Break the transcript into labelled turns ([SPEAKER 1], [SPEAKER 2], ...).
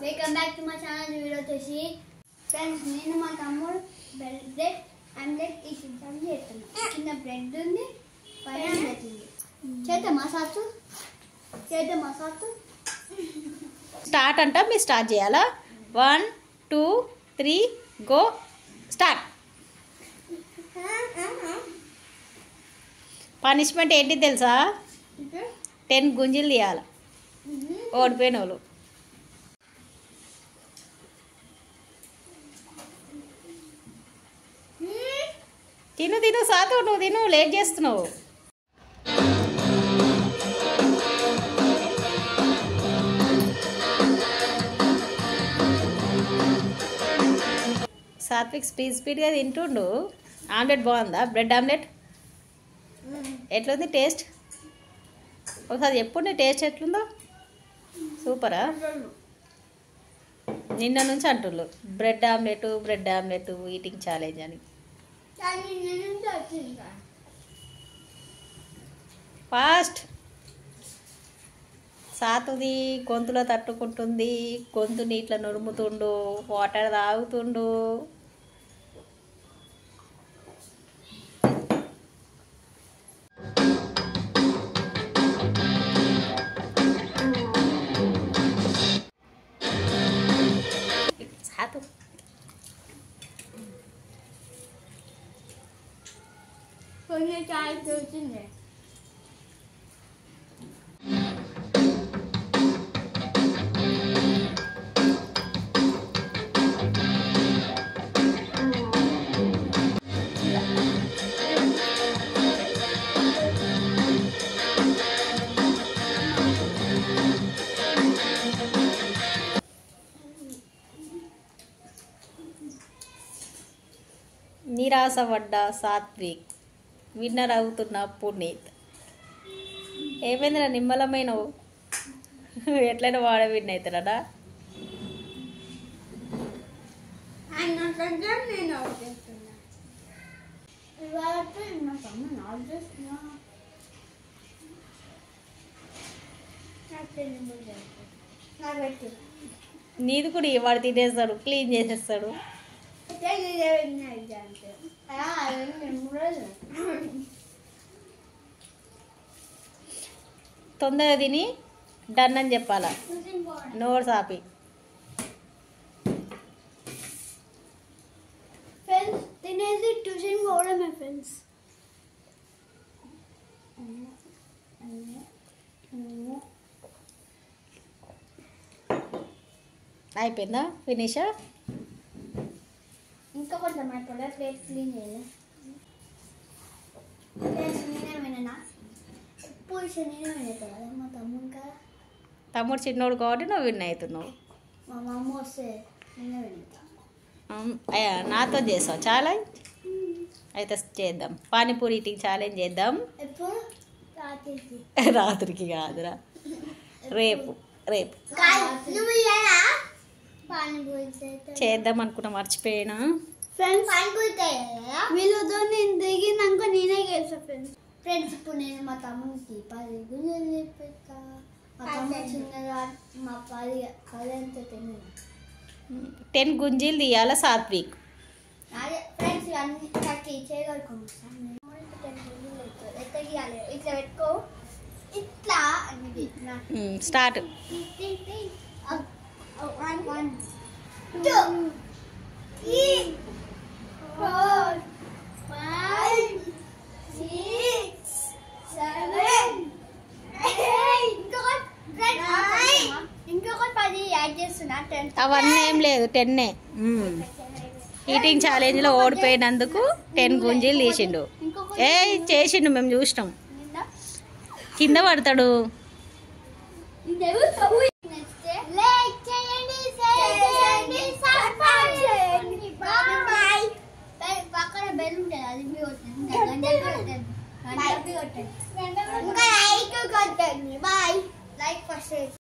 [SPEAKER 1] Welcome back to my channel. Video వచ్చేసి friends నేను మా తమ్ముడు బ్రెడ్ ఆమ్లెట్ చేస్తున్నాం. కింద బ్రెడ్ ఉంది, పైన ఆమ్లెట్ ఉంది. చేద్దామా సాసు?
[SPEAKER 2] స్టార్ట్ అంట. మీరు స్టార్ట్ చేయాలా? 1 2 3 గో స్టార్ట్. పనిష్మెంట్ ఏంటి తెలుసా? 10 గుంజీలు తీయాలి ఓడిపోయిన వాళ్ళు. తిను సాతు, నువ్వు తిను, లేట్ చేస్తున్నావు. సాత్విక్ స్పీడ్గా తింటుండు. ఆమ్లెట్ బాగుందా? బ్రెడ్ ఆమ్లెట్ ఎట్లుంది టేస్ట్? ఒకసారి ఎప్పుడు నీ టేస్ట్ ఎట్లుందో? సూపరా? నిన్న నుంచి అంటుండ్రు బ్రెడ్ ఆమ్లెట్ ఈటింగ్ ఛాలెంజ్ అని. ఫాస్ట్. సాతుది గొంతులో తట్టుకుంటుంది, గొంతుని ఇట్లా నురుముతుండు, వాటర్ తాగుతుండు. సాతు
[SPEAKER 1] కొంచెం చాయ్ వచ్చింది.
[SPEAKER 2] నిరాశపడ్డ సాత్విక్, విన్నర్ అవుతున్న పునీత్. ఏమైందిరా నిమ్మలమైనవు? ఎట్లయినా వాడే విన్ అవుతాడా? నీది కూడా వాడు తినేస్తాడు, క్లీన్ చేసేస్తాడు. తొందరగా తిని డన్ అని చెప్పాలా? నోరు సాపి.
[SPEAKER 1] ఫ్రెండ్స్ తినేసి ట్యూషన్ పోవడమే ఫ్రెండ్స్.
[SPEAKER 2] అయిపోయిందా? ఫినిషా?
[SPEAKER 1] ఇంకా కొంచెం అయిపోలే. ప్లేట్ క్లీన్ చేయలేదు. నేనే విన్నా ఎప్పుడు నేనే వినేది కదా. మా తమ్ముడు కదా,
[SPEAKER 2] తమ్ముడు చిన్నోడు కాబట్టి నువ్వు విన్ అవుతున్నావు.
[SPEAKER 1] మా అమ్మ వస్తే నేనే వినేది.
[SPEAKER 2] నాతో చేసావు ఛాలెంజ్? అయితే చేద్దాం. పానీపూరి ఈటింగ్ ఛాలెంజ్ చేద్దాం.
[SPEAKER 1] ఎప్పుడు?
[SPEAKER 2] రాత్రికి కాదురా, రేపు చేద్దాం అనుకున్నా, మర్చిపోయినా.
[SPEAKER 1] వీళ్ళతో నేను దిగినాక నేనే గెలిచా ఫ్రెండ్స్. ఇప్పుడు నేను మా తమ్ముడికి 10 గుంజలు చెప్పేస్తా. మా తమ్ముడు చిన్నగా మా 10 ఎంత
[SPEAKER 2] 10 గుంజీలు తీయాల సాత్విక్.
[SPEAKER 1] అదే ఫ్రెండ్స్ ఇవన్నీ కట్టి చేయగలుగుతాను. 10 గుంజలు ఎట్లా గీయాలి? ఇట్లా పెట్టుకో, ఇట్లా
[SPEAKER 2] స్టార్ట్.
[SPEAKER 1] 1 2 3 4 5 6 7 8 ఇంకొకటి 10 యాడ్ చేస్తున్నా. 10
[SPEAKER 2] అవన్నీ ఏం లేదు, 10. ఈటింగ్ ఛాలెంజ్లో ఓడిపోయినందుకు 10 గుంజీలు తీసిండు. చేసిండు, మేము చూసినాం. కింద పడతాడు.
[SPEAKER 1] నెక్స్ట్